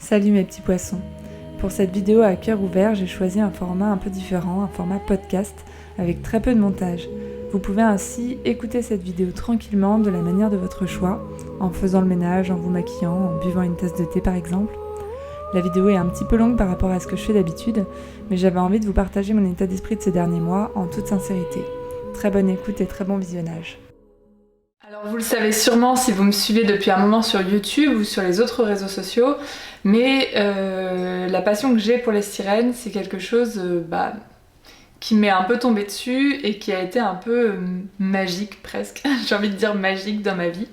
Salut mes petits poissons. Pour cette vidéo à cœur ouvert, j'ai choisi un format un peu différent, un format podcast avec très peu de montage. Vous pouvez ainsi écouter cette vidéo tranquillement de la manière de votre choix, en faisant le ménage, en vous maquillant, en buvant une tasse de thé par exemple. La vidéo est un petit peu longue par rapport à ce que je fais d'habitude, mais j'avais envie de vous partager mon état d'esprit de ces derniers mois en toute sincérité. Très bonne écoute et très bon visionnage. Alors vous le savez sûrement si vous me suivez depuis un moment sur YouTube ou sur les autres réseaux sociaux, mais la passion que j'ai pour les sirènes, c'est quelque chose qui m'est un peu tombé dessus et qui a été un peu magique presque, j'ai envie de dire magique dans ma vie.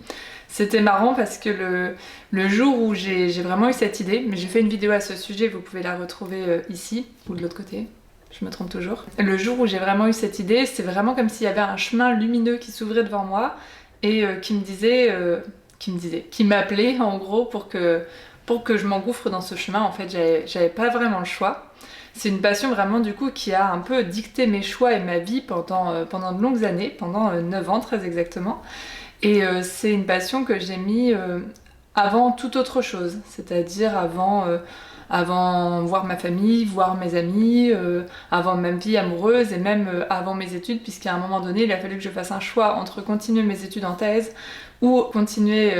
C'était marrant parce que le jour où j'ai vraiment eu cette idée, mais j'ai fait une vidéo à ce sujet, vous pouvez la retrouver ici ou de l'autre côté. Je me trompe toujours. Le jour où j'ai vraiment eu cette idée, c'est vraiment comme s'il y avait un chemin lumineux qui s'ouvrait devant moi et qui m'appelait en gros pour que je m'engouffre dans ce chemin. En fait, j'avais pas vraiment le choix. C'est une passion vraiment du coup qui a un peu dicté mes choix et ma vie pendant de longues années, pendant 9 ans très exactement. Et c'est une passion que j'ai mis avant toute autre chose, c'est-à-dire avant voir ma famille, voir mes amis, avant ma vie amoureuse et même avant mes études, puisqu'à un moment donné il a fallu que je fasse un choix entre continuer mes études en thèse ou continuer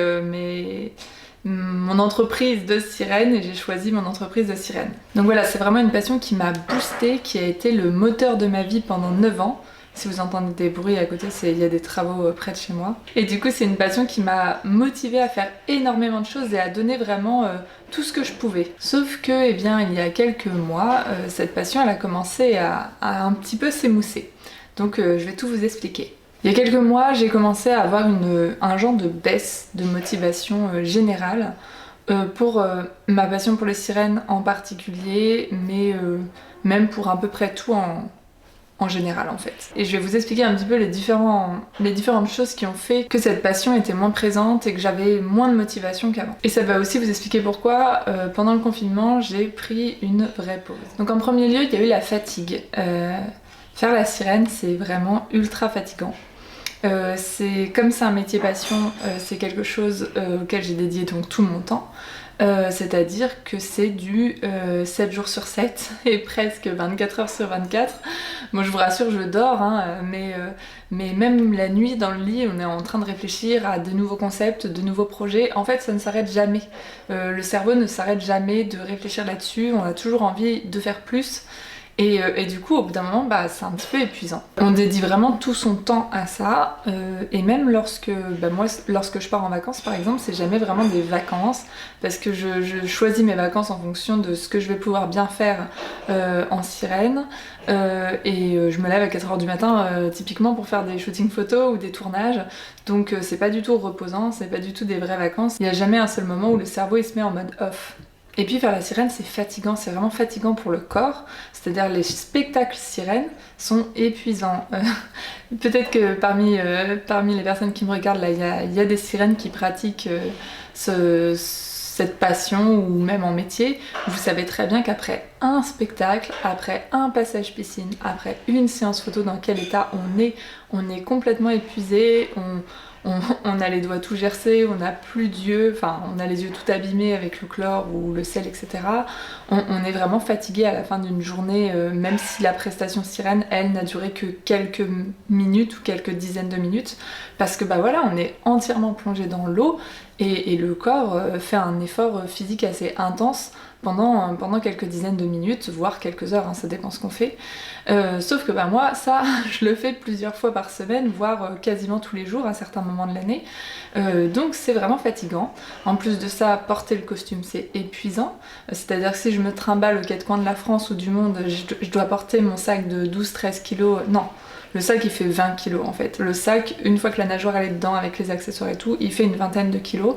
mon entreprise de sirène, et j'ai choisi mon entreprise de sirène. Donc voilà, c'est vraiment une passion qui m'a boostée, qui a été le moteur de ma vie pendant 9 ans. Si vous entendez des bruits à côté, il y a des travaux près de chez moi. Et du coup, c'est une passion qui m'a motivée à faire énormément de choses et à donner vraiment tout ce que je pouvais. Sauf que, il y a quelques mois, cette passion, elle a commencé à un petit peu s'émousser. Donc, je vais tout vous expliquer. Il y a quelques mois, j'ai commencé à avoir un genre de baisse de motivation générale pour ma passion pour les sirènes en particulier, mais même pour à peu près tout en général en fait. Et je vais vous expliquer un petit peu les différentes choses qui ont fait que cette passion était moins présente et que j'avais moins de motivation qu'avant. Et ça va aussi vous expliquer pourquoi pendant le confinement j'ai pris une vraie pause. Donc en premier lieu il y a eu la fatigue. Faire la sirène c'est vraiment ultra fatigant. C'est comme c'est un métier passion, c'est quelque chose auquel j'ai dédié donc tout mon temps. C'est-à-dire que c'est du 7 jours sur 7 et presque 24 heures sur 24. Moi je vous rassure, je dors, mais même la nuit dans le lit, on est en train de réfléchir à de nouveaux concepts, de nouveaux projets. En fait, ça ne s'arrête jamais. Le cerveau ne s'arrête jamais de réfléchir là-dessus, on a toujours envie de faire plus. Et du coup, au bout d'un moment, c'est un petit peu épuisant. On dédie vraiment tout son temps à ça, et même lorsque je pars en vacances, par exemple, c'est jamais vraiment des vacances, parce que je choisis mes vacances en fonction de ce que je vais pouvoir bien faire en sirène, et je me lève à 4h du matin, typiquement pour faire des shootings photos ou des tournages, donc c'est pas du tout reposant, c'est pas du tout des vraies vacances. Il n'y a jamais un seul moment où le cerveau il se met en mode off. Et puis faire la sirène c'est fatigant, c'est vraiment fatigant pour le corps, c'est-à-dire les spectacles sirènes sont épuisants. Peut-être que parmi les personnes qui me regardent là, il y a des sirènes qui pratiquent cette passion ou même en métier. Vous savez très bien qu'après un spectacle, après un passage piscine, après une séance photo, dans quel état on est complètement épuisé, on a les doigts tout gercés, on n'a plus d'yeux, on a les yeux tout abîmés avec le chlore ou le sel, etc. On est vraiment fatigué à la fin d'une journée, même si la prestation sirène, elle, n'a duré que quelques minutes ou quelques dizaines de minutes, parce que on est entièrement plongé dans l'eau et le corps fait un effort physique assez intense pendant quelques dizaines de minutes, voire quelques heures, ça dépend ce qu'on fait. Sauf que moi, ça, je le fais plusieurs fois par semaine, voire quasiment tous les jours à certains moments de l'année. Donc c'est vraiment fatigant. En plus de ça, porter le costume, c'est épuisant. C'est-à-dire que si je me trimballe aux 4 coins de la France ou du monde, je dois porter mon sac de 12-13 kilos. Non, le sac il fait 20 kilos en fait. Le sac, une fois que la nageoire elle est dedans avec les accessoires et tout, il fait une vingtaine de kilos.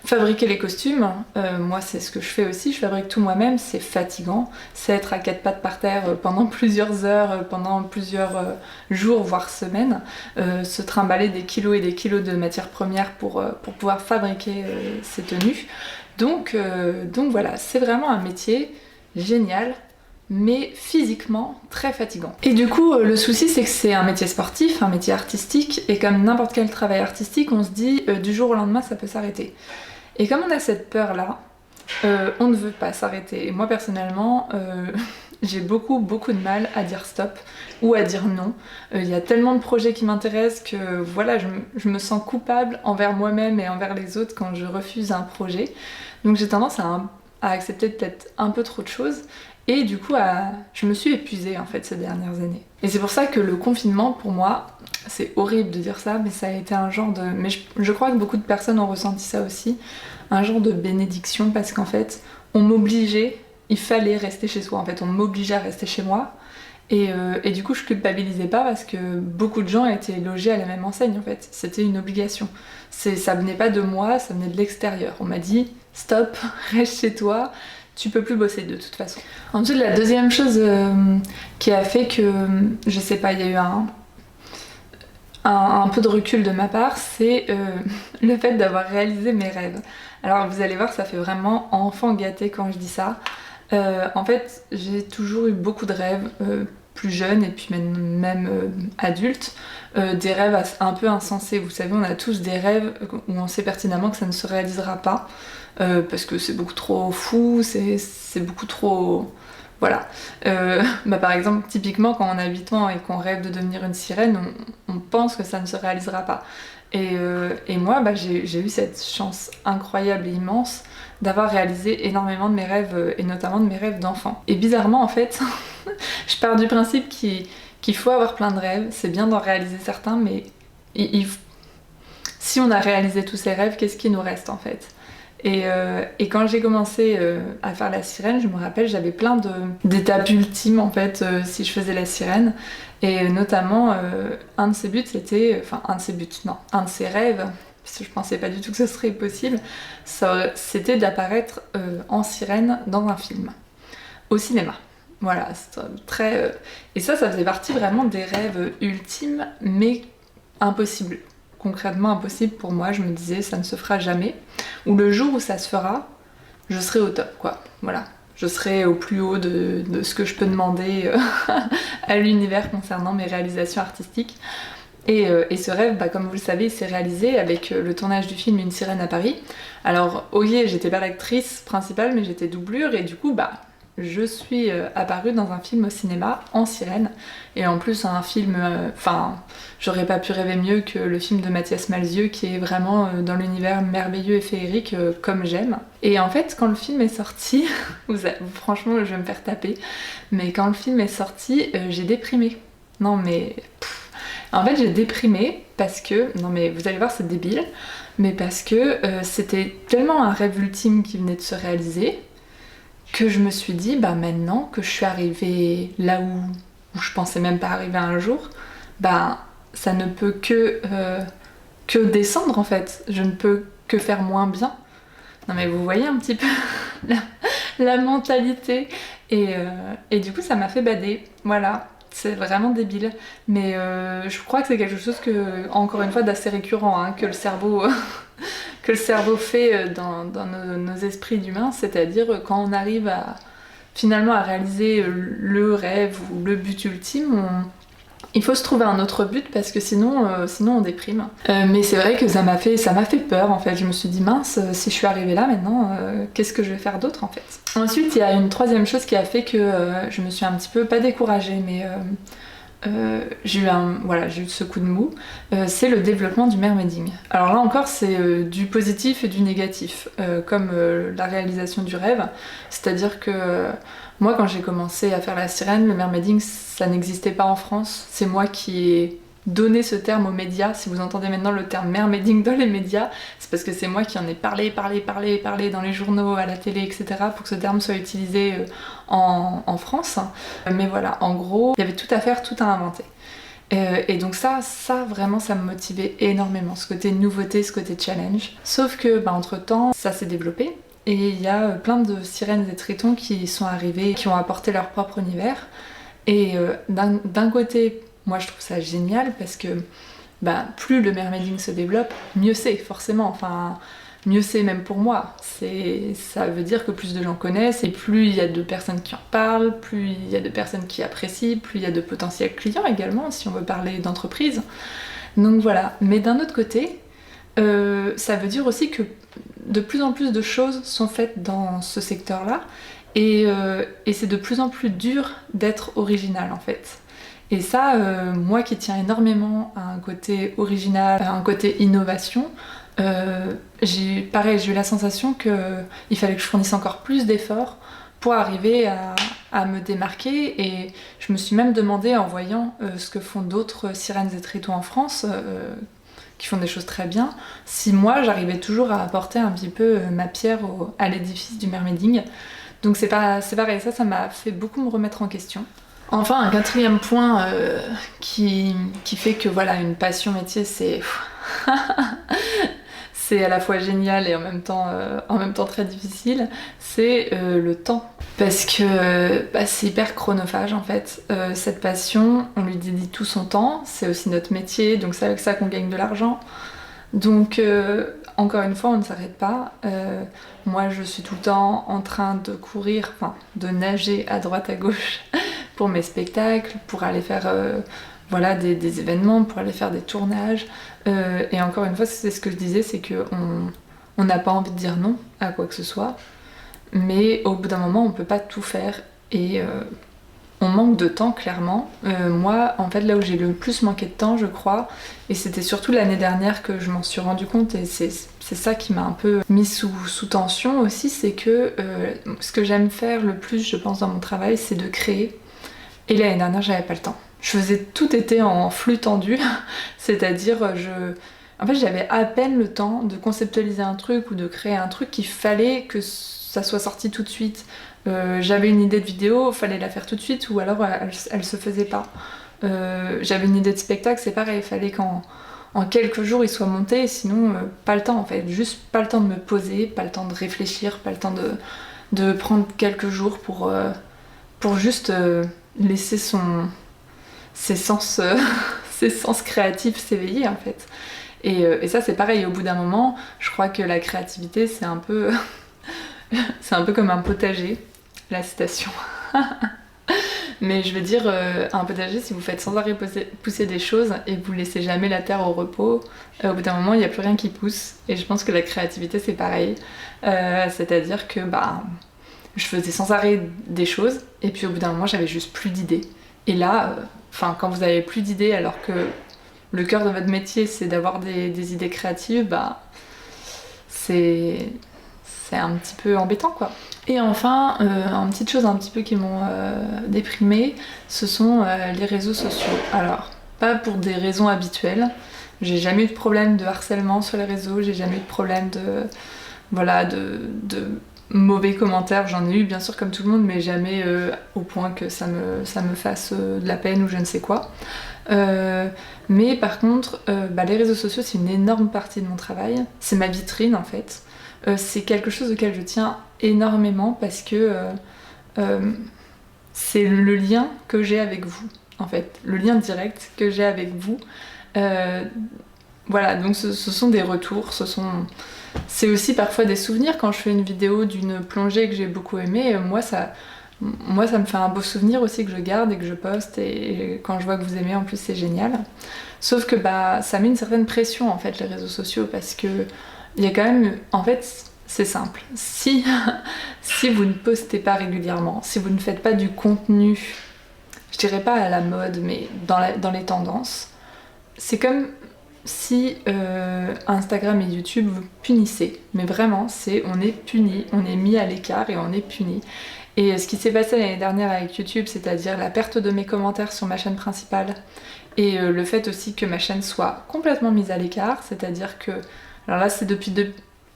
Fabriquer les costumes, moi c'est ce que je fais aussi, je fabrique tout moi-même, c'est fatigant, c'est être à 4 pattes par terre pendant plusieurs heures, pendant plusieurs jours voire semaines, se trimballer des kilos et des kilos de matières premières pour pouvoir fabriquer ces tenues. Donc voilà, c'est vraiment un métier génial, mais physiquement très fatigant. Et du coup, le souci c'est que c'est un métier sportif, un métier artistique, et comme n'importe quel travail artistique, on se dit du jour au lendemain ça peut s'arrêter. Et comme on a cette peur là, on ne veut pas s'arrêter. Et moi personnellement, j'ai beaucoup de mal à dire stop ou à dire non. Il y a tellement de projets qui m'intéressent que voilà, je me sens coupable envers moi-même et envers les autres quand je refuse un projet. Donc j'ai tendance à accepter peut-être un peu trop de choses. Et du coup, je me suis épuisée en fait ces dernières années. Et c'est pour ça que le confinement, pour moi, c'est horrible de dire ça, mais ça a été un genre de... Mais je crois que beaucoup de personnes ont ressenti ça aussi, un genre de bénédiction, parce qu'en fait, on m'obligeait, il fallait rester chez soi, en fait, on m'obligeait à rester chez moi. Et du coup, je culpabilisais pas parce que beaucoup de gens étaient logés à la même enseigne en fait. C'était une obligation. Ça venait pas de moi, ça venait de l'extérieur. On m'a dit stop, reste chez toi, tu peux plus bosser de toute façon. Ensuite, la deuxième chose qui a fait que, je sais pas, il y a eu un peu de recul de ma part, c'est le fait d'avoir réalisé mes rêves. Alors vous allez voir, ça fait vraiment enfant gâté quand je dis ça. En fait, j'ai toujours eu beaucoup de rêves, plus jeune et puis même adulte, des rêves un peu insensés. Vous savez, on a tous des rêves où on sait pertinemment que ça ne se réalisera pas, parce que c'est beaucoup trop fou, c'est beaucoup trop... Voilà. Par exemple, typiquement, quand on a 8 ans et qu'on rêve de devenir une sirène, on pense que ça ne se réalisera pas. Et moi, j'ai eu cette chance incroyable et immense d'avoir réalisé énormément de mes rêves, et notamment de mes rêves d'enfant. Et bizarrement, en fait, je pars du principe qu'il faut avoir plein de rêves, c'est bien d'en réaliser certains, mais si on a réalisé tous ces rêves, qu'est-ce qui nous reste en fait ? Et quand j'ai commencé à faire la sirène, je me rappelle, j'avais plein d'étapes ultimes en fait si je faisais la sirène. Et notamment, un de ses buts c'était... Enfin, un de ses rêves, parce que je pensais pas du tout que ce serait possible, c'était d'apparaître en sirène dans un film, au cinéma. Voilà, c'est très... Et ça faisait partie vraiment des rêves ultimes, mais impossibles. Concrètement impossible pour moi, je me disais ça ne se fera jamais, ou le jour où ça se fera, je serai au top quoi, voilà. Je serai au plus haut de ce que je peux demander à l'univers concernant mes réalisations artistiques. Et ce rêve, comme vous le savez, il s'est réalisé avec le tournage du film Une sirène à Paris. Alors, ok, j'étais pas l'actrice principale, mais j'étais doublure, et du coup, je suis apparue dans un film au cinéma en sirène. Et en plus, un film... j'aurais pas pu rêver mieux que le film de Mathias Malzieu, qui est vraiment dans l'univers merveilleux et féerique, comme j'aime. Et en fait, quand le film est sorti... franchement, je vais me faire taper. Mais quand le film est sorti, j'ai déprimé. Non mais... En fait, j'ai déprimé parce que... Non mais vous allez voir, c'est débile. Mais parce que c'était tellement un rêve ultime qui venait de se réaliser... que je me suis dit, maintenant que je suis arrivée là où je pensais même pas arriver un jour, ça ne peut que descendre en fait. Je ne peux que faire moins bien. Non mais vous voyez un petit peu la mentalité. Et du coup ça m'a fait bader. Voilà, c'est vraiment débile. Mais je crois que c'est quelque chose encore une fois, d'assez récurrent, hein, que le cerveau... que le cerveau fait dans nos esprits d'humains, c'est-à-dire quand on arrive finalement à réaliser le rêve ou le but ultime, il faut se trouver un autre but parce que sinon on déprime. Mais c'est vrai que ça m'a fait peur en fait. Je me suis dit mince, si je suis arrivée là maintenant, qu'est-ce que je vais faire d'autre en fait. Ensuite, il y a une troisième chose qui a fait que je me suis un petit peu, pas découragée, mais... j'ai eu ce coup de mou, c'est le développement du mermaiding. Alors là encore c'est du positif et du négatif, comme la réalisation du rêve, c'est-à-dire que moi quand j'ai commencé à faire la sirène, le mermaiding ça n'existait pas en France, c'est moi qui ai donné ce terme aux médias. Si vous entendez maintenant le terme mermaiding dans les médias, c'est parce que c'est moi qui en ai parlé dans les journaux, à la télé, etc. pour que ce terme soit utilisé en France. Mais voilà, en gros, il y avait tout à faire, tout à inventer. Et donc ça vraiment ça me motivait énormément, ce côté nouveauté, ce côté challenge. Sauf que entre temps, ça s'est développé et il y a plein de sirènes et tritons qui sont arrivés, qui ont apporté leur propre univers. Et d'un côté, moi je trouve ça génial parce que plus le mermaiding se développe, mieux c'est forcément, mieux c'est même pour moi. Ça veut dire que plus de gens connaissent et plus il y a de personnes qui en parlent, plus il y a de personnes qui apprécient, plus il y a de potentiels clients également si on veut parler d'entreprise. Donc voilà, mais d'un autre côté, ça veut dire aussi que de plus en plus de choses sont faites dans ce secteur-là et c'est de plus en plus dur d'être original en fait. Et ça, moi qui tiens énormément à un côté original, à un côté innovation, j'ai eu la sensation qu'il fallait que je fournisse encore plus d'efforts pour arriver à me démarquer, et je me suis même demandé en voyant ce que font d'autres sirènes et tréteaux en France, qui font des choses très bien, si moi j'arrivais toujours à apporter un petit peu ma pierre à l'édifice du mermaiding. Donc c'est pareil, ça m'a fait beaucoup me remettre en question. Enfin, un quatrième point qui fait que voilà, une passion métier, c'est c'est à la fois génial et en même temps très difficile, c'est le temps. Parce que c'est hyper chronophage en fait. Cette passion, on lui dédie tout son temps, c'est aussi notre métier, donc c'est avec ça qu'on gagne de l'argent. Donc encore une fois, on ne s'arrête pas. Moi, je suis tout le temps en train de courir, enfin de nager à droite à gauche pour mes spectacles, pour aller faire des événements, pour aller faire des tournages. Et encore une fois, c'est ce que je disais, c'est qu'on n'a pas envie de dire non à quoi que ce soit, mais au bout d'un moment, on peut pas tout faire et on manque de temps, clairement. Moi, en fait, là où j'ai le plus manqué de temps, je crois, et c'était surtout l'année dernière que je m'en suis rendu compte, et c'est ça qui m'a un peu mis sous tension aussi, c'est que ce que j'aime faire le plus, je pense, dans mon travail, c'est de créer. Et l'année dernière, j'avais pas le temps. Tout était en flux tendu, c'est-à-dire en fait, j'avais à peine le temps de conceptualiser un truc ou de créer un truc qu'il fallait que ça soit sorti tout de suite. J'avais une idée de vidéo, fallait la faire tout de suite, ou alors elle se faisait pas. J'avais une idée de spectacle, c'est pareil, il fallait qu'en quelques jours il soit monté, sinon pas le temps en fait, juste pas le temps de me poser, pas le temps de réfléchir, pas le temps de prendre quelques jours pour juste laisser ses sens créatifs s'éveiller en fait. Et ça c'est pareil, au bout d'un moment, je crois que la créativité c'est un peu c'est un peu comme un potager, la citation. Mais je veux dire, un potager, si vous faites sans arrêt pousser des choses et que vous laissez jamais la terre au repos, au bout d'un moment il n'y a plus rien qui pousse. Et je pense que la créativité c'est pareil, c'est-à-dire que je faisais sans arrêt des choses et puis au bout d'un moment j'avais juste plus d'idées. Et là, quand vous avez plus d'idées alors que le cœur de votre métier c'est d'avoir des idées créatives, c'est un petit peu embêtant quoi. Et enfin, une petite chose un petit peu qui m'ont déprimée, ce sont les réseaux sociaux. Alors, pas pour des raisons habituelles, j'ai jamais eu de problème de harcèlement sur les réseaux, j'ai jamais eu de problème de mauvais commentaires, j'en ai eu bien sûr comme tout le monde, mais jamais au point que ça me fasse de la peine ou je ne sais quoi. Mais par contre, les réseaux sociaux c'est une énorme partie de mon travail, c'est ma vitrine en fait. C'est quelque chose auquel je tiens énormément parce que c'est le lien que j'ai avec vous, en fait, le lien direct que j'ai avec vous. Voilà, donc ce sont des retours, c'est aussi parfois des souvenirs. Quand je fais une vidéo d'une plongée que j'ai beaucoup aimée, moi ça me fait un beau souvenir aussi que je garde et que je poste, et quand je vois que vous aimez, en plus c'est génial. Sauf que ça met une certaine pression en fait les réseaux sociaux, parce que il y a quand même, en fait, c'est simple. Si vous ne postez pas régulièrement, si vous ne faites pas du contenu, je dirais pas à la mode, mais dans les tendances, c'est comme si Instagram et YouTube vous punissaient. Mais vraiment, on est puni, on est mis à l'écart et on est puni. Et ce qui s'est passé l'année dernière avec YouTube, c'est-à-dire la perte de mes commentaires sur ma chaîne principale, et le fait aussi que ma chaîne soit complètement mise à l'écart, c'est-à-dire que, alors là c'est depuis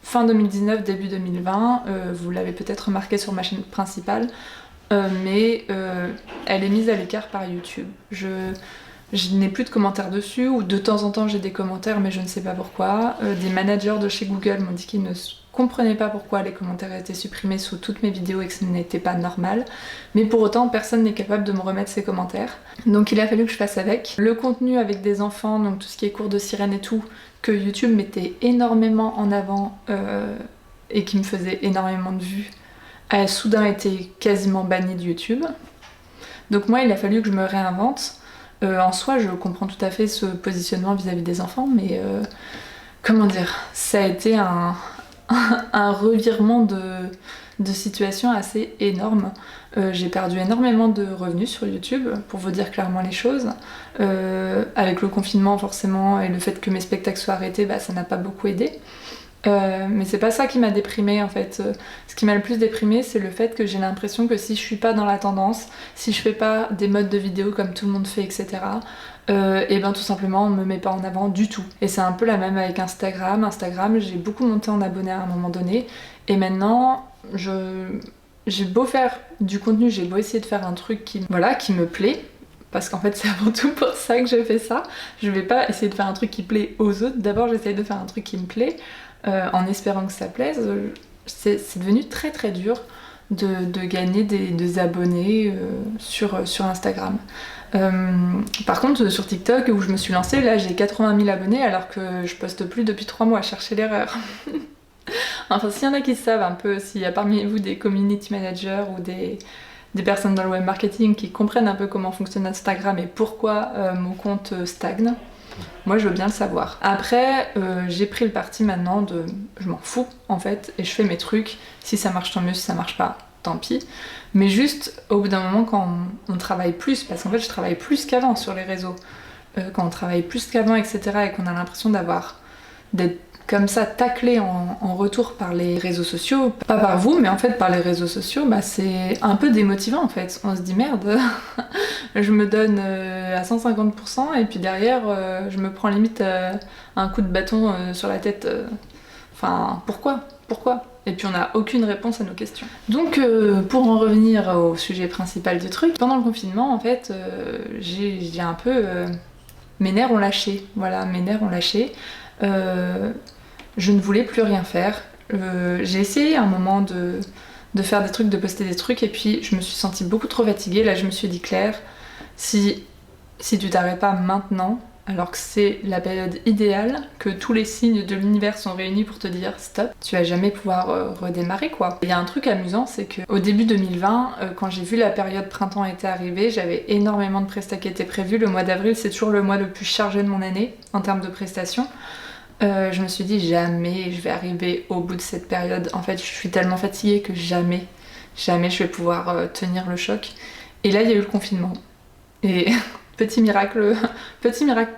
fin 2019, début 2020, vous l'avez peut-être remarqué sur ma chaîne principale, mais elle est mise à l'écart par YouTube. Je n'ai plus de commentaires dessus, ou de temps en temps j'ai des commentaires mais je ne sais pas pourquoi. Des managers de chez Google m'ont dit qu'ils ne comprenaient pas pourquoi les commentaires étaient supprimés sous toutes mes vidéos et que ce n'était pas normal. Mais pour autant, personne n'est capable de me remettre ces commentaires. Donc il a fallu que je fasse avec. Le contenu avec des enfants, donc tout ce qui est cours de sirène et tout, que YouTube mettait énormément en avant et qui me faisait énormément de vues, a soudain été quasiment banni de YouTube. Donc moi, il a fallu que je me réinvente. En soi, je comprends tout à fait ce positionnement vis-à-vis des enfants, mais comment dire, ça a été un un revirement de situation assez énorme. J'ai perdu énormément de revenus sur YouTube, pour vous dire clairement les choses. Avec le confinement forcément et le fait que mes spectacles soient arrêtés, bah, ça n'a pas beaucoup aidé. Mais c'est pas ça qui m'a déprimée en fait. Ce qui m'a le plus déprimée, c'est le fait que j'ai l'impression que si je suis pas dans la tendance, si je fais pas des modes de vidéo comme tout le monde fait, etc., et ben tout simplement on me met pas en avant du tout. Et c'est un peu la même avec Instagram. Instagram, j'ai beaucoup monté en abonnés à un moment donné, et maintenant j'ai beau faire du contenu, j'ai beau essayer de faire un truc qui me plaît. Parce qu'en fait c'est avant tout pour ça que je fais ça. Je vais pas essayer de faire un truc qui plaît aux autres. D'abord j'essaye de faire un truc qui me plaît. En espérant que ça plaise, c'est devenu très très dur de gagner des abonnés sur Instagram. Par contre sur TikTok où je me suis lancée, là j'ai 80 000 abonnés alors que je poste plus depuis 3 mois, chercher l'erreur. Enfin s'il y en a qui savent un peu, s'il y a parmi vous des community managers ou des personnes dans le web marketing qui comprennent un peu comment fonctionne Instagram et pourquoi mon compte stagne, moi je veux bien le savoir. Après j'ai pris le parti maintenant de je m'en fous en fait et je fais mes trucs, si ça marche tant mieux, si ça marche pas tant pis, mais juste au bout d'un moment quand on travaille plus, parce qu'en fait je travaille plus qu'avant sur les réseaux, quand on travaille plus qu'avant etc. et qu'on a l'impression d'être comme ça taclé en retour par les réseaux sociaux, pas par vous mais en fait par les réseaux sociaux, bah c'est un peu démotivant en fait. On se dit merde, je me donne à 150% et puis derrière je me prends limite un coup de bâton sur la tête. Enfin pourquoi et puis on n'a aucune réponse à nos questions. Donc pour en revenir au sujet principal du truc, pendant le confinement en fait j'ai un peu... mes nerfs ont lâché, voilà, mes nerfs ont lâché. Je ne voulais plus rien faire. J'ai essayé à un moment de faire des trucs, de poster des trucs, et puis je me suis sentie beaucoup trop fatiguée. Là je me suis dit Claire, si tu t'arrêtes pas maintenant, alors que c'est la période idéale, que tous les signes de l'univers sont réunis pour te dire stop, tu vas jamais pouvoir redémarrer quoi. Il y a un truc amusant, c'est qu'au début 2020, quand j'ai vu la période printemps-été arriver, j'avais énormément de prestats qui étaient prévus. Le mois d'avril c'est toujours le mois le plus chargé de mon année en termes de prestations. Je me suis dit jamais je vais arriver au bout de cette période. En fait je suis tellement fatiguée que jamais je vais pouvoir tenir le choc. Et là il y a eu le confinement. Et petit miracle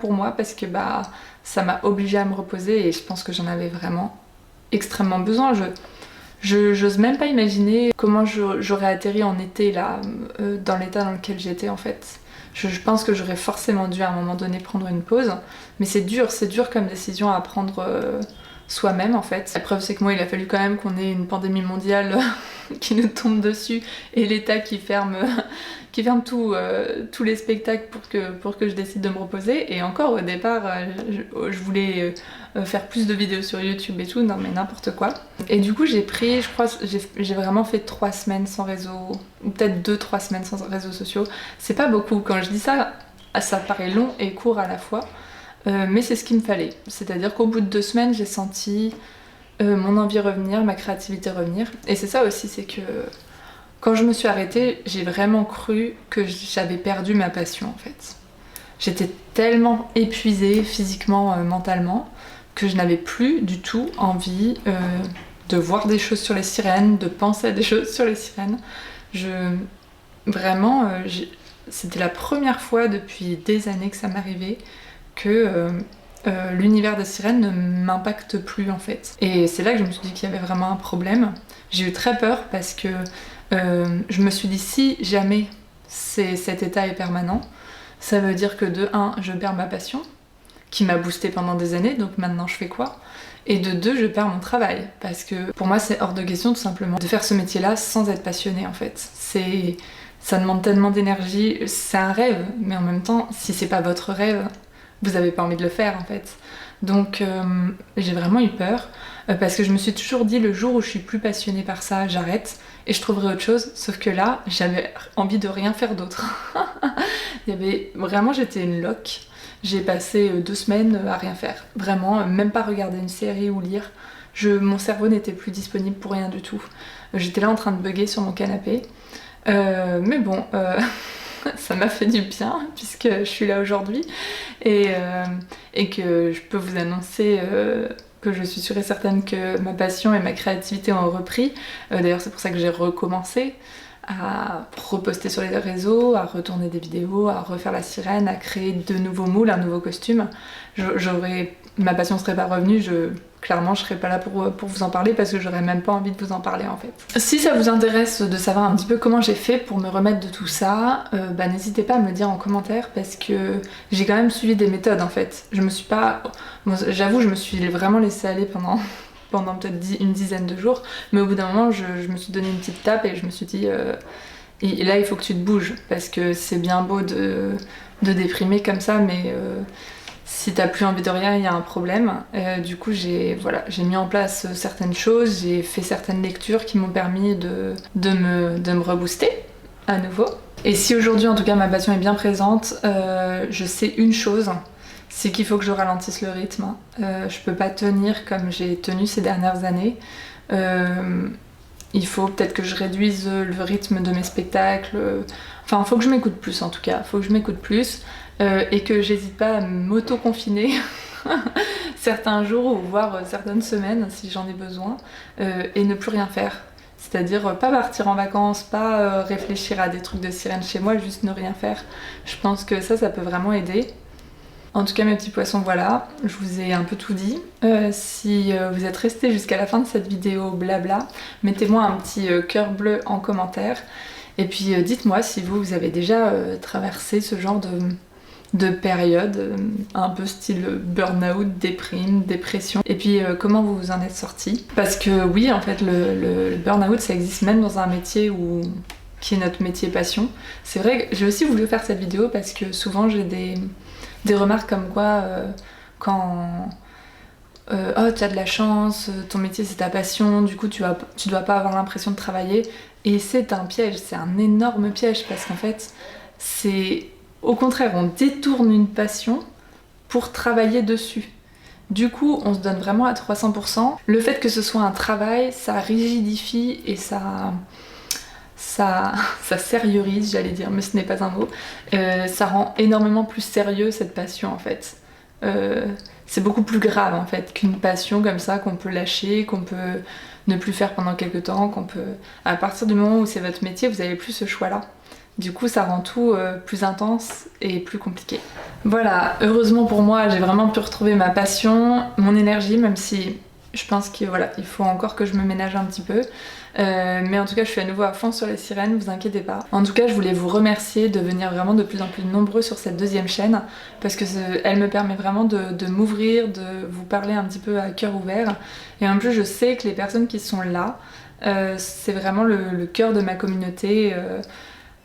pour moi parce que bah ça m'a obligée à me reposer et je pense que j'en avais vraiment extrêmement besoin. J'ose même pas imaginer comment j'aurais atterri en été là, dans l'état dans lequel j'étais en fait. Je pense que j'aurais forcément dû à un moment donné prendre une pause, mais c'est dur comme décision à prendre soi-même en fait. La preuve c'est que moi il a fallu quand même qu'on ait une pandémie mondiale qui nous tombe dessus et l'État qui ferme tous les spectacles pour que je décide de me reposer. Et encore au départ je voulais faire plus de vidéos sur YouTube et tout, non mais n'importe quoi. Et du coup j'ai vraiment fait 3 semaines sans réseau, ou peut-être 2-3 semaines sans réseaux sociaux. C'est pas beaucoup, quand je dis ça, ça paraît long et court à la fois, mais c'est ce qu'il me fallait. C'est-à-dire qu'au bout de 2 semaines j'ai senti mon envie revenir, ma créativité revenir. Et c'est ça aussi, c'est que quand je me suis arrêtée, j'ai vraiment cru que j'avais perdu ma passion en fait. J'étais tellement épuisée physiquement, mentalement, que je n'avais plus du tout envie de voir des choses sur les sirènes, de penser à des choses sur les sirènes. Vraiment, c'était la première fois depuis des années que ça m'arrivait que l'univers des sirènes ne m'impacte plus en fait. Et c'est là que je me suis dit qu'il y avait vraiment un problème. J'ai eu très peur parce que je me suis dit si jamais cet état est permanent, ça veut dire que de 1, je perds ma passion, qui m'a boostée pendant des années, donc maintenant je fais quoi? Et de 2, je perds mon travail, parce que pour moi c'est hors de question tout simplement de faire ce métier-là sans être passionnée en fait. Ça demande tellement d'énergie, c'est un rêve, mais en même temps, si c'est pas votre rêve, vous avez pas envie de le faire en fait. Donc j'ai vraiment eu peur, parce que je me suis toujours dit le jour où je suis plus passionnée par ça, j'arrête et je trouverai autre chose, sauf que là, j'avais envie de rien faire d'autre. J'étais une loque. J'ai passé 2 semaines à rien faire, vraiment, même pas regarder une série ou lire. Mon cerveau n'était plus disponible pour rien du tout. J'étais là en train de bugger sur mon canapé, mais bon, ça m'a fait du bien puisque je suis là aujourd'hui et que je peux vous annoncer que je suis sûre et certaine que ma passion et ma créativité ont repris. D'ailleurs c'est pour ça que j'ai recommencé à reposter sur les réseaux, à retourner des vidéos, à refaire la sirène, à créer de nouveaux moules, un nouveau costume. Ma passion serait pas revenue, clairement je serais pas là pour vous en parler parce que j'aurais même pas envie de vous en parler en fait. Si ça vous intéresse de savoir un petit peu comment j'ai fait pour me remettre de tout ça, n'hésitez pas à me le dire en commentaire parce que j'ai quand même suivi des méthodes en fait. J'avoue je me suis vraiment laissée aller pendant peut-être une dizaine de jours, mais au bout d'un moment je me suis donné une petite tape et je me suis dit et là il faut que tu te bouges parce que c'est bien beau de déprimer comme ça mais si t'as plus envie de rien, il y a un problème. Du coup, j'ai mis en place certaines choses, j'ai fait certaines lectures qui m'ont permis de me rebooster à nouveau. Et si aujourd'hui, en tout cas, ma passion est bien présente, je sais une chose, c'est qu'il faut que je ralentisse le rythme. Je peux pas tenir comme j'ai tenu ces dernières années. Il faut peut-être que je réduise le rythme de mes spectacles. Enfin, il faut que je m'écoute plus en tout cas. Il faut que je m'écoute plus et que j'hésite pas à m'auto-confiner certains jours ou voire certaines semaines si j'en ai besoin et ne plus rien faire. C'est-à-dire pas partir en vacances, pas réfléchir à des trucs de sirène chez moi, juste ne rien faire. Je pense que ça peut vraiment aider. En tout cas mes petits poissons, voilà, je vous ai un peu tout dit. Si vous êtes restés jusqu'à la fin de cette vidéo blabla, mettez-moi un petit cœur bleu en commentaire. Et puis dites-moi si vous avez déjà traversé ce genre de période, un peu style burn-out, dépression. Et puis comment vous vous en êtes sortis. Parce que oui, en fait, le burn-out, ça existe même dans un métier qui est notre métier passion. C'est vrai que j'ai aussi voulu faire cette vidéo parce que souvent j'ai des remarques comme quoi quand oh tu as de la chance, ton métier c'est ta passion, du coup tu dois pas avoir l'impression de travailler, et c'est un piège, c'est un énorme piège parce qu'en fait c'est au contraire, on détourne une passion pour travailler dessus. Du coup on se donne vraiment à 300%. Le fait que ce soit un travail, ça rigidifie et ça sérieuse, j'allais dire, mais ce n'est pas un mot. Ça rend énormément plus sérieux cette passion en fait. C'est beaucoup plus grave en fait qu'une passion comme ça qu'on peut lâcher, qu'on peut ne plus faire pendant quelques temps, à partir du moment où c'est votre métier, vous n'avez plus ce choix-là. Du coup, ça rend tout plus intense et plus compliqué. Voilà, heureusement pour moi, j'ai vraiment pu retrouver ma passion, mon énergie, même si je pense qu'il faut encore que je me ménage un petit peu. Mais en tout cas je suis à nouveau à fond sur les sirènes, vous inquiétez pas. En tout cas je voulais vous remercier de venir vraiment de plus en plus nombreux sur cette deuxième chaîne parce que elle me permet vraiment de m'ouvrir, de vous parler un petit peu à cœur ouvert. Et en plus je sais que les personnes qui sont là, c'est vraiment le cœur de ma communauté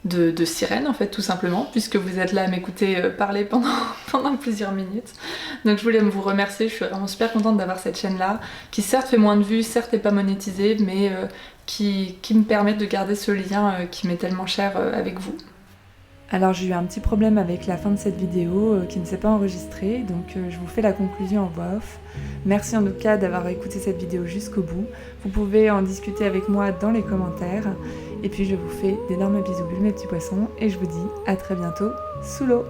de sirènes en fait tout simplement, puisque vous êtes là à m'écouter parler pendant plusieurs minutes. Donc je voulais vous remercier, je suis vraiment super contente d'avoir cette chaîne là qui certes fait moins de vues, certes n'est pas monétisée, mais qui me permet de garder ce lien qui m'est tellement cher avec vous. Alors j'ai eu un petit problème avec la fin de cette vidéo qui ne s'est pas enregistrée, donc je vous fais la conclusion en voix off. Merci en tout cas d'avoir écouté cette vidéo jusqu'au bout. Vous pouvez en discuter avec moi dans les commentaires. Et puis je vous fais d'énormes bisous mes petits poissons et je vous dis à très bientôt sous l'eau.